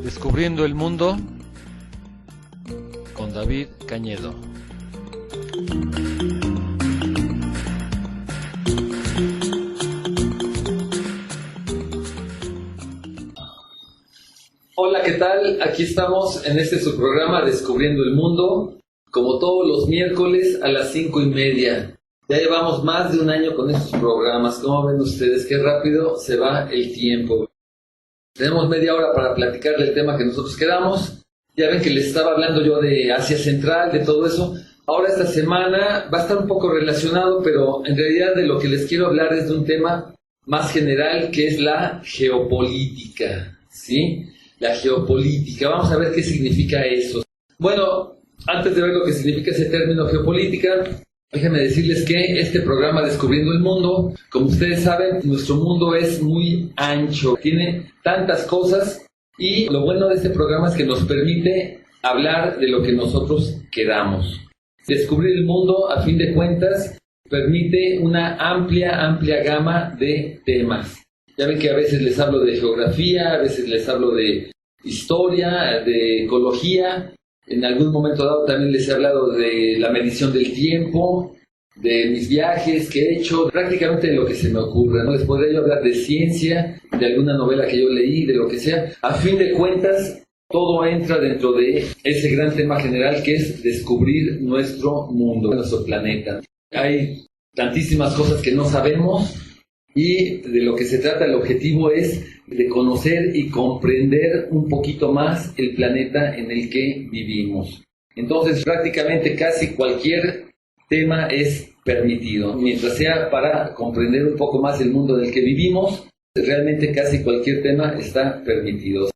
Descubriendo el mundo con David Cañedo. Hola, ¿qué tal? Aquí estamos en su programa Descubriendo el Mundo, como todos los miércoles a las 5:30. Ya llevamos más de un año con estos programas. ¿Cómo ven ustedes? Qué rápido se va el tiempo. Tenemos media hora para platicar del tema que nosotros queramos. Ya ven que les estaba hablando yo de Asia Central, de todo eso. Ahora esta semana va a estar un poco relacionado, pero en realidad de lo que les quiero hablar es de un tema más general, que es la geopolítica, ¿sí? La geopolítica. Vamos a ver qué significa eso. Bueno, antes de ver lo que significa ese término geopolítica, déjenme decirles que este programa Descubriendo el Mundo, como ustedes saben, nuestro mundo es muy ancho, tiene tantas cosas, y lo bueno de este programa es que nos permite hablar de lo que nosotros queramos. Descubrir el mundo, a fin de cuentas, permite una amplia gama de temas. Ya ven que a veces les hablo de geografía, a veces les hablo de historia, de ecología. En algún momento dado también les he hablado de la medición del tiempo, de mis viajes que he hecho, prácticamente de lo que se me ocurra, ¿no? Les podría yo hablar de ciencia, de alguna novela que yo leí, de lo que sea. A fin de cuentas, todo entra dentro de ese gran tema general que es descubrir nuestro mundo, nuestro planeta. Hay tantísimas cosas que no sabemos, y de lo que se trata, el objetivo es de conocer y comprender un poquito más el planeta en el que vivimos. Entonces, prácticamente casi cualquier tema es permitido. Mientras sea para comprender un poco más el mundo en el que vivimos, realmente casi cualquier tema está permitido.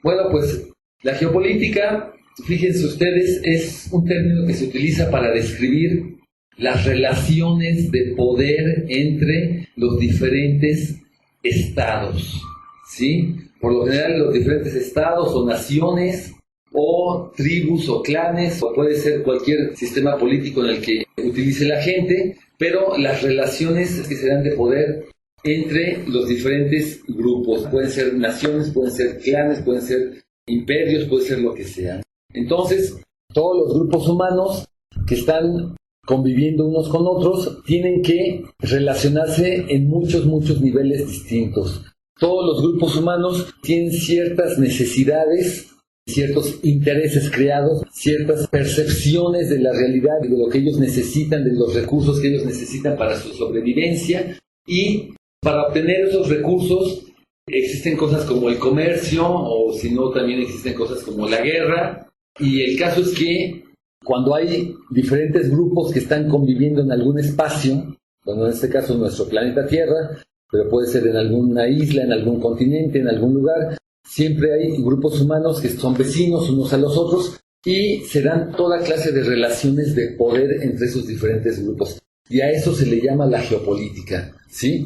Bueno, pues la geopolítica, fíjense ustedes, es un término que se utiliza para describir las relaciones de poder entre los diferentes estados, ¿sí? Por lo general, los diferentes estados o naciones o tribus o clanes, o puede ser cualquier sistema político en el que utilice la gente, pero las relaciones que se dan de poder entre los diferentes grupos, pueden ser naciones, pueden ser clanes, pueden ser imperios, puede ser lo que sea. Entonces, todos los grupos humanos que están conviviendo unos con otros, tienen que relacionarse en muchos niveles distintos. Todos los grupos humanos tienen ciertas necesidades, ciertos intereses creados, ciertas percepciones de la realidad, de lo que ellos necesitan, de los recursos que ellos necesitan para su sobrevivencia, y para obtener esos recursos existen cosas como el comercio, o si no también existen cosas como la guerra, y el caso es que cuando hay diferentes grupos que están conviviendo en algún espacio, bueno, en este caso nuestro planeta Tierra, pero puede ser en alguna isla, en algún continente, en algún lugar, siempre hay grupos humanos que son vecinos unos a los otros y se dan toda clase de relaciones de poder entre esos diferentes grupos. Y a eso se le llama la geopolítica, ¿sí?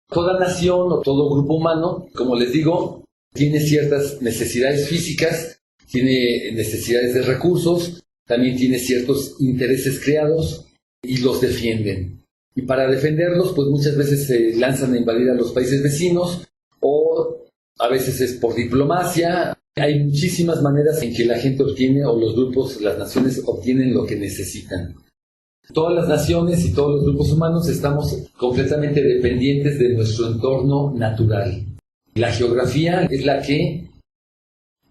Toda nación o todo grupo humano, como les digo, tiene ciertas necesidades físicas, tiene necesidades de recursos, también tiene ciertos intereses creados y los defienden. Y para defenderlos, pues muchas veces se lanzan a invadir a los países vecinos, o a veces es por diplomacia. Hay muchísimas maneras en que la gente obtiene, o los grupos, las naciones obtienen lo que necesitan. Todas las naciones y todos los grupos humanos estamos completamente dependientes de nuestro entorno natural. La geografía es la que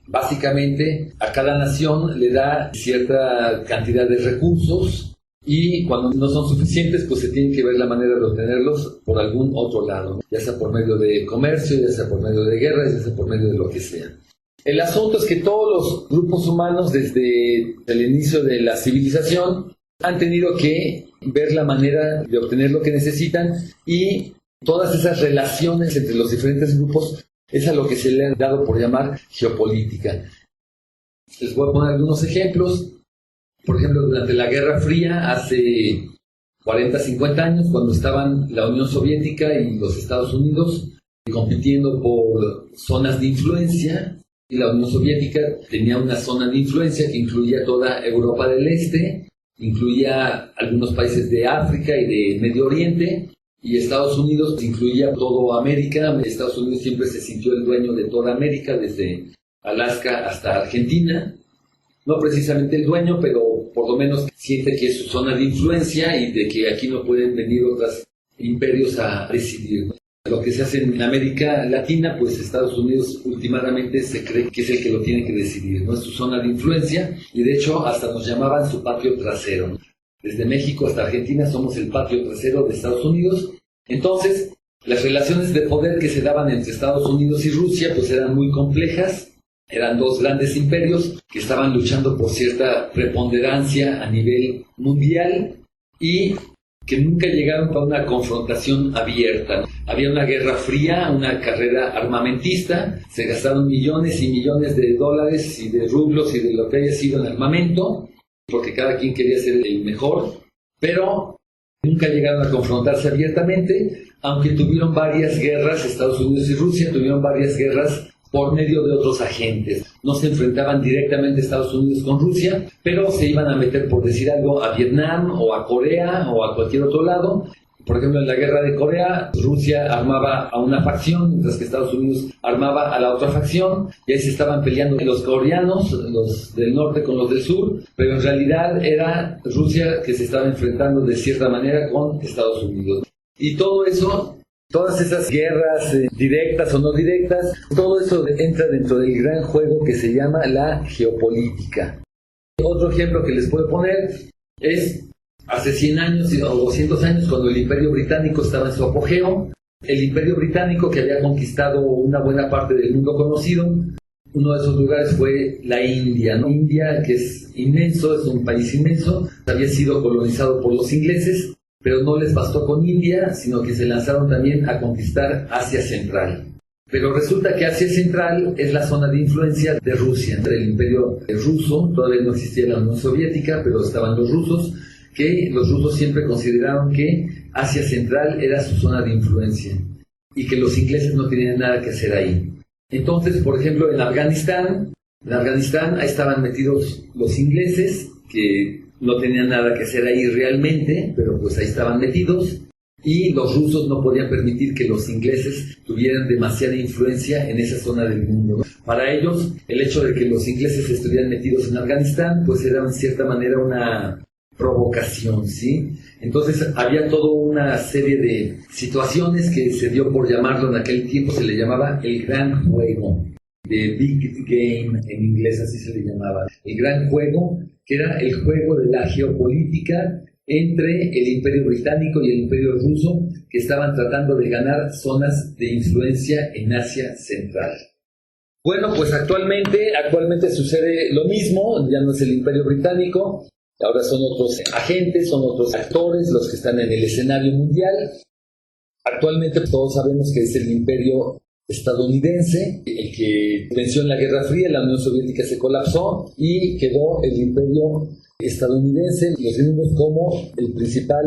básicamente a cada nación le da cierta cantidad de recursos, y cuando no son suficientes, pues se tiene que ver la manera de obtenerlos por algún otro lado, ya sea por medio de comercio, ya sea por medio de guerras, ya sea por medio de lo que sea. El asunto es que todos los grupos humanos desde el inicio de la civilización han tenido que ver la manera de obtener lo que necesitan, y todas esas relaciones entre los diferentes grupos es a lo que se le ha dado por llamar geopolítica. Les voy a poner algunos ejemplos. Por ejemplo, durante la Guerra Fría, hace 40, 50 años, cuando estaban la Unión Soviética y los Estados Unidos, compitiendo por zonas de influencia, y la Unión Soviética tenía una zona de influencia que incluía toda Europa del Este, incluía algunos países de África y de Medio Oriente, y Estados Unidos incluía toda América. Estados Unidos siempre se sintió el dueño de toda América, desde Alaska hasta Argentina. No precisamente el dueño, pero por lo menos siente que es su zona de influencia y de que aquí no pueden venir otros imperios a decidir. Lo que se hace en América Latina, pues Estados Unidos últimamente se cree que es el que lo tiene que decidir, ¿no? Es su zona de influencia, y de hecho hasta nos llamaban su patio trasero. Desde México hasta Argentina somos el patio trasero de Estados Unidos. Entonces, las relaciones de poder que se daban entre Estados Unidos y Rusia pues eran muy complejas. Eran dos grandes imperios que estaban luchando por cierta preponderancia a nivel mundial y que nunca llegaron a una confrontación abierta. Había una guerra fría, una carrera armamentista, se gastaron millones y millones de dólares y de rublos y de lo que haya sido en armamento, porque cada quien quería ser el mejor, pero nunca llegaron a confrontarse abiertamente, aunque tuvieron varias guerras. Estados Unidos y Rusia tuvieron varias guerras por medio de otros agentes. No se enfrentaban directamente Estados Unidos con Rusia, pero se iban a meter, por decir algo, a Vietnam o a Corea o a cualquier otro lado. Por ejemplo, en la guerra de Corea, Rusia armaba a una facción, mientras que Estados Unidos armaba a la otra facción, y ahí se estaban peleando los coreanos, los del norte con los del sur, pero en realidad era Rusia que se estaba enfrentando de cierta manera con Estados Unidos. Y todo eso, todas esas guerras directas o no directas, todo eso entra dentro del gran juego que se llama la geopolítica. Otro ejemplo que les puedo poner es hace 100 años o 200 años, cuando el Imperio Británico estaba en su apogeo. El Imperio Británico, que había conquistado una buena parte del mundo conocido, uno de esos lugares fue la India, ¿no? India, que es inmenso, es un país inmenso, había sido colonizado por los ingleses, pero no les bastó con India, sino que se lanzaron también a conquistar Asia Central. Pero resulta que Asia Central es la zona de influencia de Rusia, del Imperio ruso. Todavía no existía la Unión Soviética, pero estaban los rusos, que los rusos siempre consideraron que Asia Central era su zona de influencia y que los ingleses no tenían nada que hacer ahí. Entonces, por ejemplo, en Afganistán ahí estaban metidos los ingleses, que no tenían nada que hacer ahí realmente, pero pues ahí estaban metidos, y los rusos no podían permitir que los ingleses tuvieran demasiada influencia en esa zona del mundo. Para ellos, el hecho de que los ingleses estuvieran metidos en Afganistán, pues era en cierta manera una provocación, ¿sí? Entonces había toda una serie de situaciones que se dio por llamarlo en aquel tiempo, se le llamaba el gran juego, de Big Game en inglés, así se le llamaba. El gran juego, que era el juego de la geopolítica entre el Imperio Británico y el Imperio Ruso, que estaban tratando de ganar zonas de influencia en Asia Central. Bueno, pues actualmente sucede lo mismo, ya no es el Imperio Británico, ahora son otros agentes, son otros actores los que están en el escenario mundial. Actualmente todos sabemos que es el Imperio estadounidense, el que venció en la Guerra Fría. La Unión Soviética se colapsó y quedó el Imperio estadounidense, los gringos, como el principal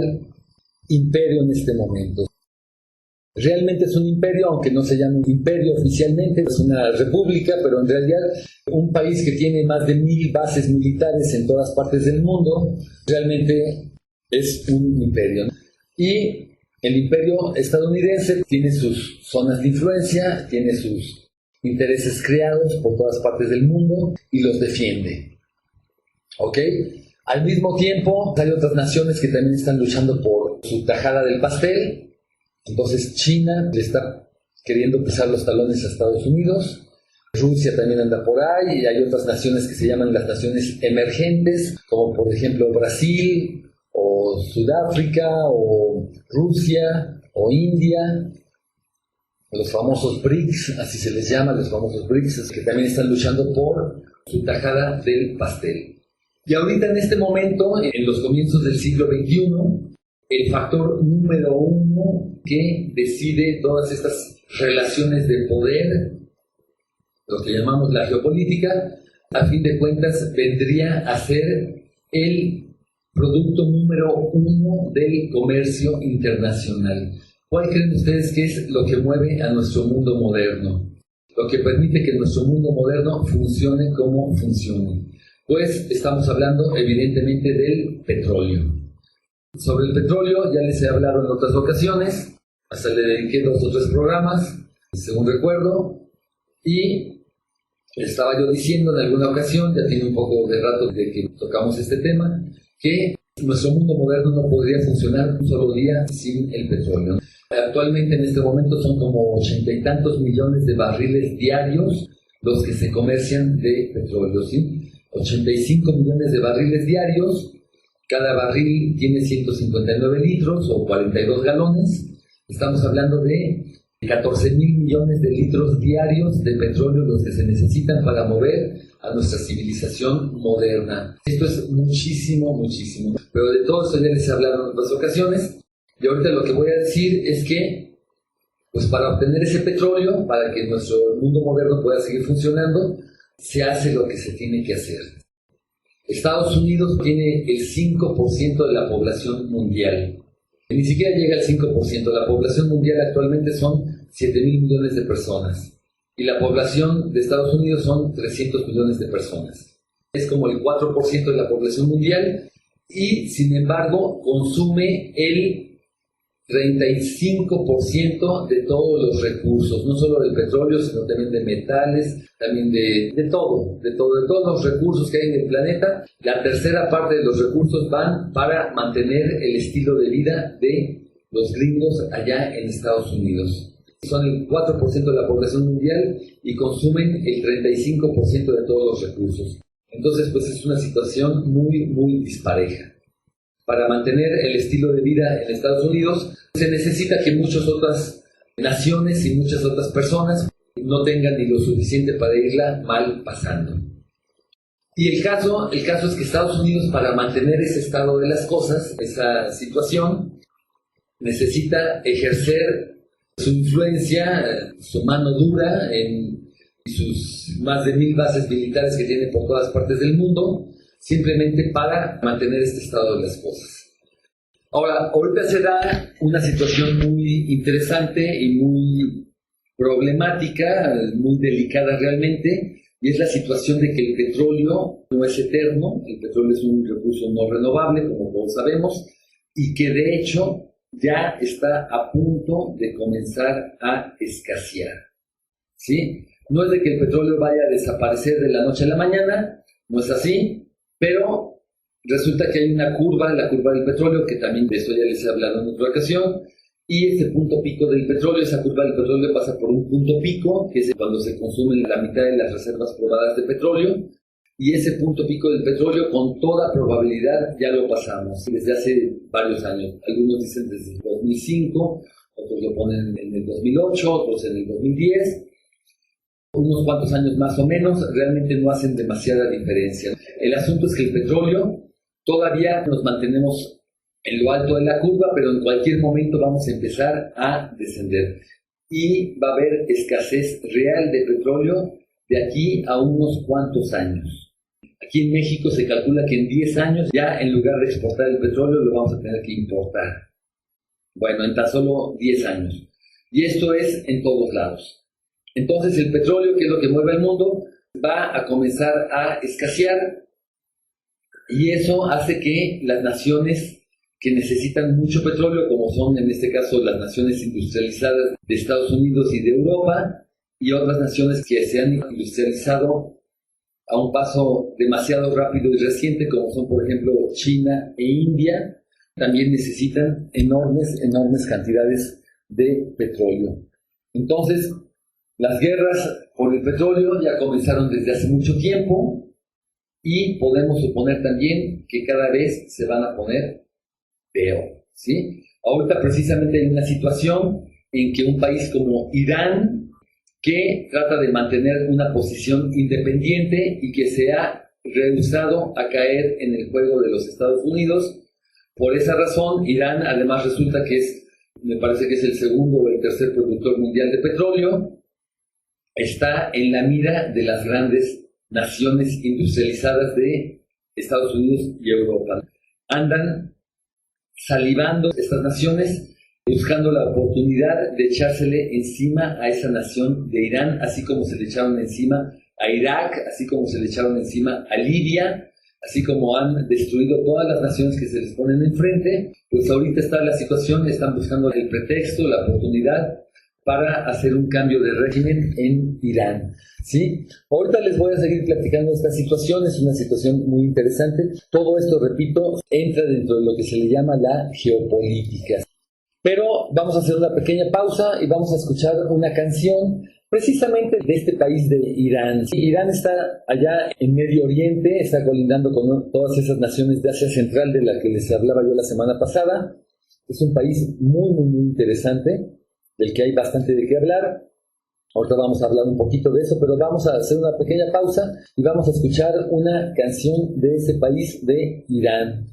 imperio en este momento. Realmente es un imperio, aunque no se llame un imperio oficialmente, es una república, pero en realidad un país que tiene más de 1000 bases militares en todas partes del mundo, realmente es un imperio, ¿no? Y el imperio estadounidense tiene sus zonas de influencia, tiene sus intereses creados por todas partes del mundo y los defiende. ¿Ok? Al mismo tiempo, hay otras naciones que también están luchando por su tajada del pastel. Entonces China le está queriendo pisar los talones a Estados Unidos, Rusia también anda por ahí, y hay otras naciones que se llaman las naciones emergentes, como por ejemplo Brasil, o Sudáfrica, o Rusia, o India, los famosos BRICS, así se les llama, los famosos BRICS, que también están luchando por su tajada del pastel. Y ahorita en este momento, en los comienzos del siglo XXI, el factor número uno que decide todas estas relaciones de poder, lo que llamamos la geopolítica, a fin de cuentas vendría a ser el producto número uno del comercio internacional. ¿Cuál creen ustedes que es lo que mueve a nuestro mundo moderno? Lo que permite que nuestro mundo moderno funcione como funcione. Pues estamos hablando evidentemente del petróleo. Sobre el petróleo ya les he hablado en otras ocasiones, hasta le dediqué 2 o 3 programas, según recuerdo, y estaba yo diciendo en alguna ocasión, ya tiene un poco de rato de que tocamos este tema, que nuestro mundo moderno no podría funcionar un solo día sin el petróleo. Actualmente en este momento son como 80 y tantos millones de barriles diarios los que se comercian de petróleo, ¿sí? 85 millones de barriles diarios, cada barril tiene 159 litros o 42 galones, estamos hablando de 14 mil millones de litros diarios de petróleo los que se necesitan para mover a nuestra civilización moderna. Esto es muchísimo, muchísimo, pero de todo esto ya les he hablado en otras ocasiones. Y ahorita lo que voy a decir es que, pues para obtener ese petróleo, para que nuestro mundo moderno pueda seguir funcionando, se hace lo que se tiene que hacer. Estados Unidos tiene el 5% de la población mundial. Ni siquiera llega al 5%. La población mundial actualmente son 7 mil millones de personas. Y la población de Estados Unidos son 300 millones de personas. Es como el 4% de la población mundial y, sin embargo, consume el 35% de todos los recursos, no solo del petróleo, sino también de metales, también de todos los recursos que hay en el planeta. La tercera parte de los recursos van para mantener el estilo de vida de los gringos allá en Estados Unidos. Son el 4% de la población mundial y consumen el 35% de todos los recursos. Entonces, pues es una situación muy, muy dispareja. Para mantener el estilo de vida en Estados Unidos, se necesita que muchas otras naciones y muchas otras personas no tengan ni lo suficiente para irla mal pasando. Y el caso es que Estados Unidos, para mantener ese estado de las cosas, esa situación, necesita ejercer su influencia, su mano dura en sus más de 1000 bases militares que tiene por todas partes del mundo, simplemente para mantener este estado de las cosas. Ahora, ahorita se da una situación muy interesante y muy problemática, muy delicada realmente, y es la situación de que el petróleo no es eterno, el petróleo es un recurso no renovable, como todos sabemos, y que de hecho ya está a punto de comenzar a escasear, ¿sí? No es de que el petróleo vaya a desaparecer de la noche a la mañana, no es así, pero resulta que hay una curva, la curva del petróleo, que también de eso ya les he hablado en otra ocasión, y este punto pico del petróleo, esa curva del petróleo pasa por un punto pico, que es cuando se consumen la mitad de las reservas probadas de petróleo, y ese punto pico del petróleo con toda probabilidad ya lo pasamos desde hace varios años. Algunos dicen desde el 2005, otros lo ponen en el 2008, otros en el 2010. Unos cuantos años más o menos, realmente no hacen demasiada diferencia. El asunto es que el petróleo todavía nos mantenemos en lo alto de la curva, pero en cualquier momento vamos a empezar a descender. Y va a haber escasez real de petróleo de aquí a unos cuantos años. Aquí en México se calcula que en 10 años ya en lugar de exportar el petróleo lo vamos a tener que importar. Bueno, en tan solo 10 años. Y esto es en todos lados. Entonces el petróleo, que es lo que mueve el mundo, va a comenzar a escasear y eso hace que las naciones que necesitan mucho petróleo, como son en este caso las naciones industrializadas de Estados Unidos y de Europa y otras naciones que se han industrializado a un paso demasiado rápido y reciente, como son por ejemplo China e India, también necesitan enormes cantidades de petróleo. Entonces, las guerras por el petróleo ya comenzaron desde hace mucho tiempo y podemos suponer también que cada vez se van a poner peor, ¿sí? Ahorita precisamente hay una situación en que un país como Irán, que trata de mantener una posición independiente y que se ha rehusado a caer en el juego de los Estados Unidos. Por esa razón, Irán además resulta que me parece que es el segundo o el tercer productor mundial de petróleo, está en la mira de las grandes naciones industrializadas de Estados Unidos y Europa. Andan salivando estas naciones buscando la oportunidad de echársele encima a esa nación de Irán, así como se le echaron encima a Irak, así como se le echaron encima a Libia, así como han destruido todas las naciones que se les ponen enfrente. Pues ahorita está la situación, están buscando el pretexto, la oportunidad para hacer un cambio de régimen en Irán, ¿sí? Ahorita les voy a seguir platicando esta situación, es una situación muy interesante. Todo esto, repito, entra dentro de lo que se le llama la geopolítica. Pero vamos a hacer una pequeña pausa y vamos a escuchar una canción precisamente de este país de Irán. Sí, Irán está allá en Medio Oriente, está colindando con todas esas naciones de Asia Central de las que les hablaba yo la semana pasada. Es un país muy, muy, muy interesante, del que hay bastante de qué hablar. Ahorita vamos a hablar un poquito de eso, pero vamos a hacer una pequeña pausa y vamos a escuchar una canción de ese país de Irán.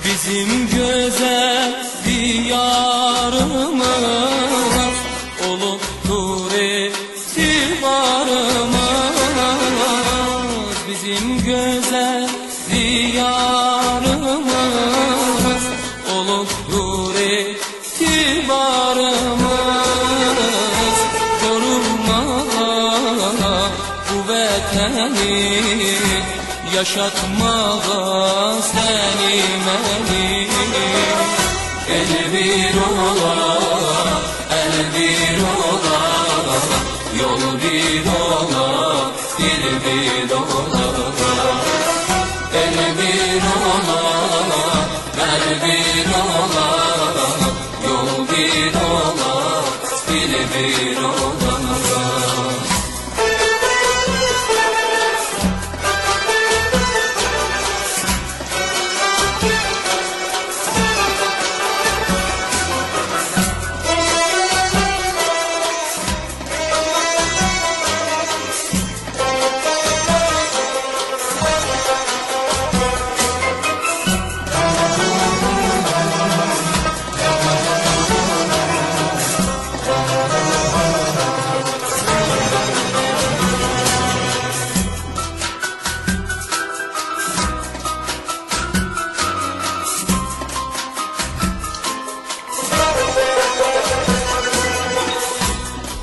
Bizim güzel diyarımız oluptur itibarımız. Bizim güzel diyarımız oluptur itibarımız. Korunmağa bu vatani, yaşatmağa seni meni. El bir ola, el bir ola, yol bir ola, dil bir ola. El bir ola, el bir ola, yol bir ola, dil bir ola.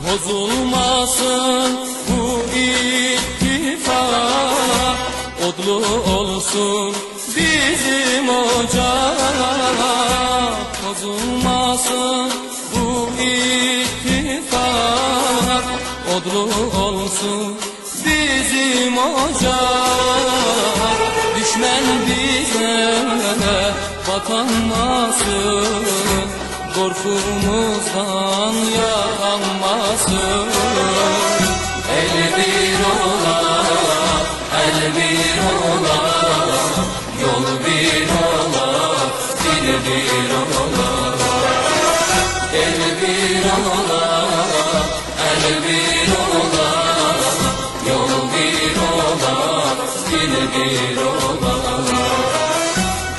Bozulmasın bu ittifak, odlu olsun bizim ocak. Bozulmasın bu ittifak, odlu olsun bizim ocak. Düşman bize bakanmasın, korkumuzdan yağanmasın. El bir ola, el bir ola, yol bir ola, dil bir ola. El bir ola, el bir ola, yol bir ola, dil bir ola.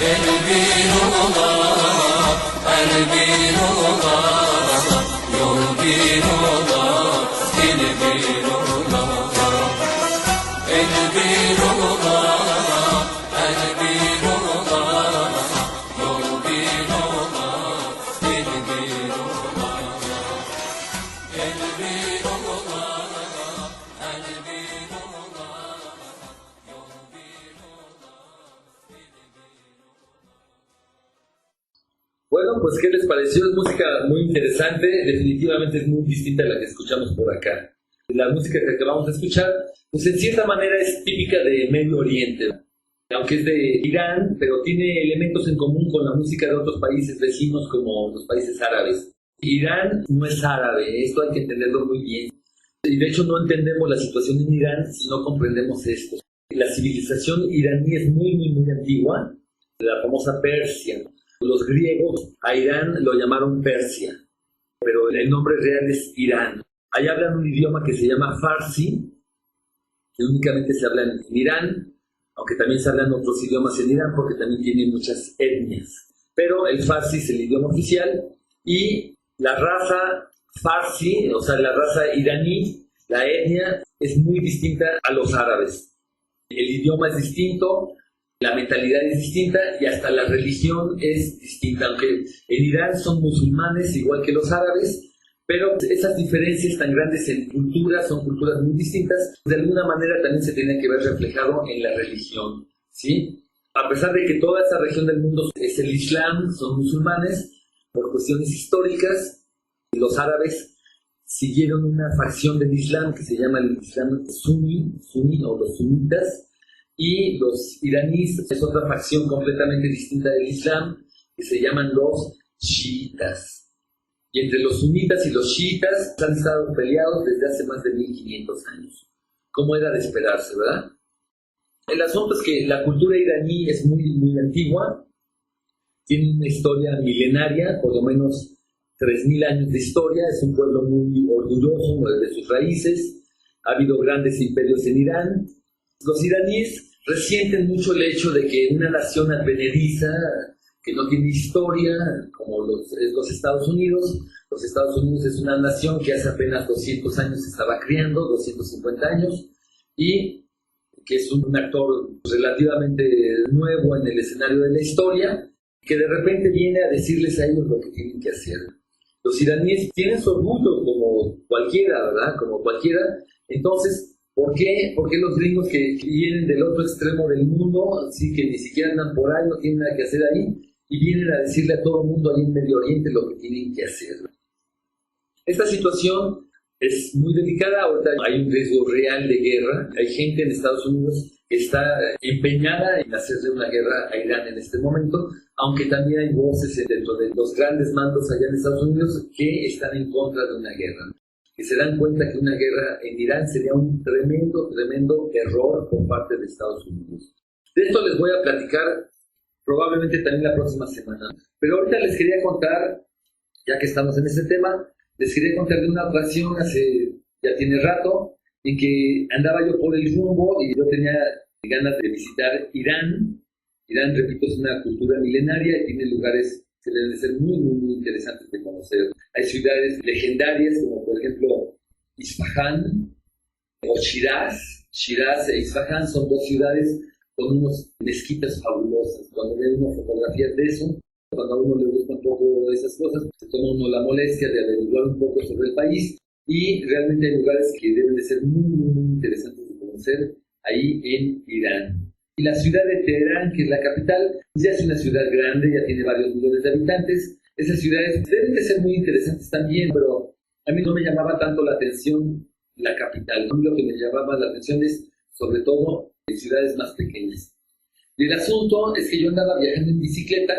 El bir ola, el bir ola, yol bir ola, dil bir ola. El bir ola, el bir ola, yol bir ola, dil bir ola. El bir ola, el bir ola, yol bir ola, dil bir ola. Bueno, pues ¿qué les pareció? Es música muy interesante, definitivamente es muy distinta a la que escuchamos por acá. La música que acabamos de escuchar, pues en cierta manera es típica de Medio Oriente. aunque es de Irán, pero tiene elementos en común con la música de otros países vecinos como los países árabes. Irán no es árabe, esto hay que entenderlo muy bien. Y de hecho no entendemos la situación en Irán si no comprendemos esto. La civilización iraní es muy antigua, la famosa Persia. Los griegos a Irán lo llamaron Persia, pero el nombre real es Irán. Ahí hablan un idioma que se llama Farsi, que únicamente se habla en Irán, aunque también se hablan otros idiomas en Irán porque también tiene muchas etnias. Pero el Farsi es el idioma oficial y la raza Farsi, o sea, la raza iraní, la etnia, es muy distinta a los árabes. El idioma es distinto, la mentalidad es distinta y hasta la religión es distinta, aunque en Irán son musulmanes igual que los árabes, pero esas diferencias tan grandes en culturas, son culturas muy distintas, de alguna manera también se tiene que ver reflejado en la religión, ¿sí? A pesar de que toda esa región del mundo es el Islam, son musulmanes, por cuestiones históricas, los árabes siguieron una facción del Islam que se llama el Islam suní o los sunitas, y los iraníes es otra facción completamente distinta del Islam que se llaman los chiitas. Y entre los sunitas y los chiitas han estado peleados desde hace más de 1500 años. ¿Cómo era de esperarse, verdad? El asunto es que la cultura iraní es muy antigua, tiene una historia milenaria, por lo menos 3000 años de historia, es un pueblo muy orgulloso de sus raíces, ha habido grandes imperios en Irán. Los iraníes resienten mucho el hecho de que una nación advenediza, que no tiene historia, como los Estados Unidos. Los Estados Unidos es una nación que hace apenas 200 años se estaba criando, 250 años, y que es un actor relativamente nuevo en el escenario de la historia, que de repente viene a decirles a ellos lo que tienen que hacer. Los iraníes tienen su orgullo como cualquiera, ¿verdad? Como cualquiera. Entonces, ¿por qué los gringos que vienen del otro extremo del mundo, así que ni siquiera andan por ahí, no tienen nada que hacer ahí, y vienen a decirle a todo el mundo ahí en Medio Oriente lo que tienen que hacer? Esta situación es muy delicada. Ahorita hay un riesgo real de guerra. Hay gente en Estados Unidos que está empeñada en hacerle una guerra a Irán en este momento, aunque también hay voces dentro de los grandes mandos allá en Estados Unidos que están en contra de una guerra, que se dan cuenta que una guerra en Irán sería un tremendo error por parte de Estados Unidos. De esto les voy a platicar probablemente también la próxima semana. Pero ahorita les quería contar, ya que estamos en este tema, les quería contar de una ocasión ya tiene rato, en que andaba yo por el rumbo y yo tenía ganas de visitar Irán. Irán, repito, es una cultura milenaria y tiene lugares que deben de ser muy interesantes de conocer. Hay ciudades legendarias como por ejemplo Isfahán o Shiraz. Shiraz e Isfahán son dos ciudades con unos mezquitas fabulosas. Cuando ven unas fotografías de eso, cuando a uno le gusta un poco de esas cosas, se toma uno la molestia de averiguar un poco sobre el país, y realmente hay lugares que deben de ser muy interesantes de conocer ahí en Irán. Y la ciudad de Teherán, que es la capital, ya es una ciudad grande, ya tiene varios millones de habitantes. Esas ciudades deben de ser muy interesantes también, pero a mí no me llamaba tanto la atención la capital. A mí lo que me llamaba la atención es, sobre todo, en ciudades más pequeñas. Y el asunto es que yo andaba viajando en bicicleta.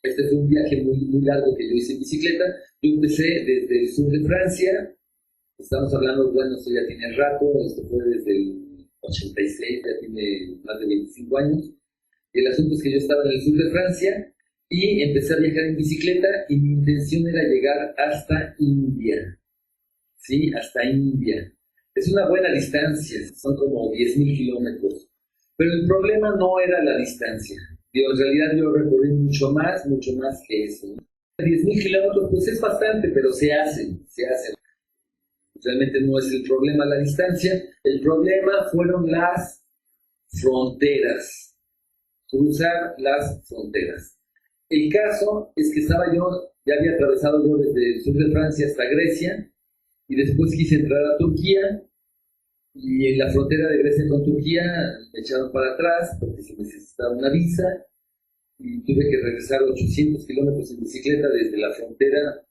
Este fue un viaje muy largo que yo hice en bicicleta. Yo empecé desde el sur de Francia. Estamos hablando, bueno, esto ya tiene rato, esto fue desde el 86, ya tiene más de 25 años. Y el asunto es que yo estaba en el sur de Francia y empecé a viajar en bicicleta y mi intención era llegar hasta India. Sí, hasta India. Es una buena distancia, son como 10,000 kilómetros. Pero el problema no era la distancia. En realidad yo recorrí mucho más que eso. 10,000 kilómetros pues es bastante, pero se hace. Realmente no es el problema la distancia, el problema fueron las fronteras, cruzar las fronteras. El caso es que ya había atravesado yo desde el sur de Francia hasta Grecia, y después quise entrar a Turquía, y en la frontera de Grecia con Turquía me echaron para atrás porque se necesitaba una visa, y tuve que regresar 800 kilómetros en bicicleta desde la frontera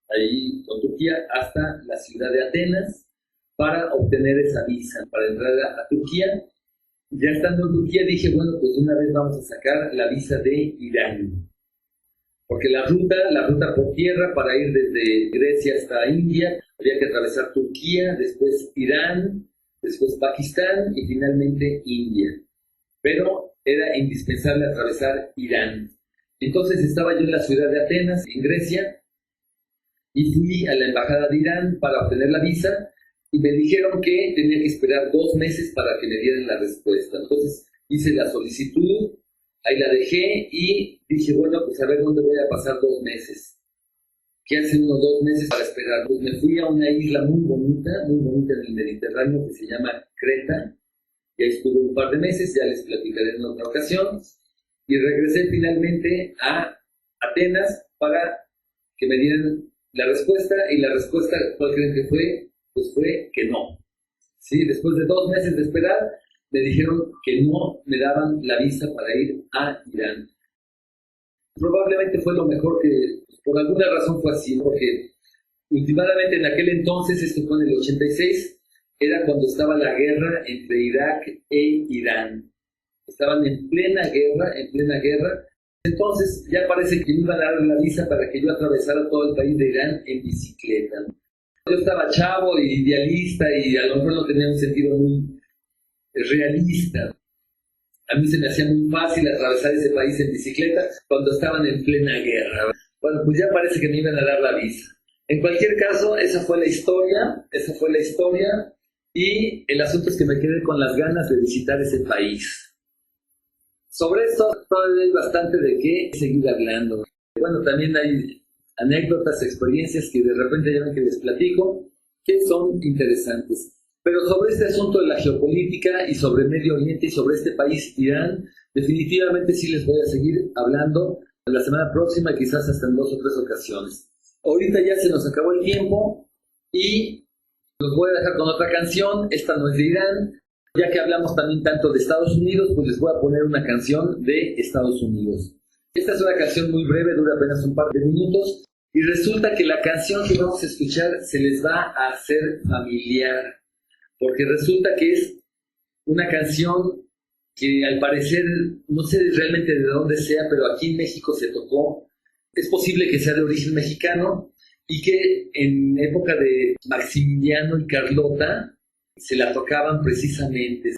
ahí con Turquía hasta la ciudad de Atenas para obtener esa visa, para entrar a Turquía. Ya estando en Turquía dije, bueno, pues una vez vamos a sacar la visa de Irán. Porque la ruta por tierra para ir desde Grecia hasta India, había que atravesar Turquía, después Irán, después Pakistán y finalmente India. Pero era indispensable atravesar Irán. Entonces estaba yo en la ciudad de Atenas, en Grecia, y fui a la embajada de Irán para obtener la visa, y me dijeron que tenía que esperar 2 meses para que me dieran la respuesta. Entonces hice la solicitud, ahí la dejé y dije, bueno, pues a ver dónde voy a pasar 2 meses. ¿Qué hacen unos 2 meses para esperar? Pues me fui a una isla muy bonita en el Mediterráneo que se llama Creta, y ahí estuve un par de meses, ya les platicaré en otra ocasión, y regresé finalmente a Atenas para que me dieran la respuesta, y la respuesta, ¿cuál creen que fue? Pues fue que no. ¿Sí? Después de 2 meses de esperar, me dijeron que no me daban la visa para ir a Irán. Probablemente fue lo mejor que, por alguna razón fue así, porque últimamente en aquel entonces, esto fue en el 86, era cuando estaba la guerra entre Irak e Irán. Estaban en plena guerra. Entonces ya parece que me iban a dar la visa para que yo atravesara todo el país de Irán en bicicleta. Yo estaba chavo y idealista y a lo mejor no tenía un sentido muy realista. A mí se me hacía muy fácil atravesar ese país en bicicleta cuando estaban en plena guerra. Bueno, pues ya parece que me iban a dar la visa. En cualquier caso, esa fue la historia, y el asunto es que me quedé con las ganas de visitar ese país. Sobre esto todavía hay bastante de qué seguir hablando. Bueno, también hay anécdotas, experiencias que de repente ya ven que les platico, que son interesantes. Pero sobre este asunto de la geopolítica y sobre Medio Oriente y sobre este país, Irán, definitivamente sí les voy a seguir hablando la semana próxima, quizás hasta en 2 o 3 ocasiones. Ahorita ya se nos acabó el tiempo y los voy a dejar con otra canción. Esta no es de Irán. Ya que hablamos también tanto de Estados Unidos, pues les voy a poner una canción de Estados Unidos. Esta es una canción muy breve, dura apenas un par de minutos, y resulta que la canción que vamos a escuchar se les va a hacer familiar, porque resulta que es una canción que al parecer, no sé realmente de dónde sea, pero aquí en México se tocó. Es posible que sea de origen mexicano y que en época de Maximiliano y Carlota se la tocaban precisamente.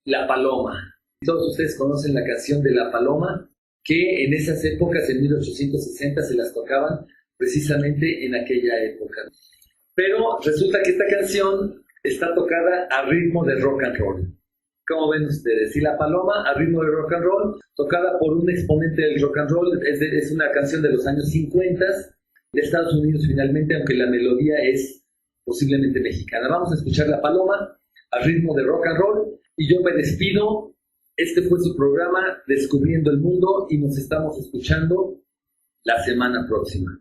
La Paloma. Todos ustedes conocen la canción de La Paloma, que en esas épocas, en 1860, se las tocaban precisamente en aquella época. Pero resulta que esta canción está tocada a ritmo de rock and roll. ¿Cómo ven ustedes? Y La Paloma a ritmo de rock and roll, tocada por un exponente del rock and roll, es una canción de los años 50 de Estados Unidos finalmente, aunque la melodía es posiblemente mexicana. Vamos a escuchar La Paloma a ritmo de rock and roll y yo me despido. Este fue su programa Descubriendo el Mundo y nos estamos escuchando la semana próxima.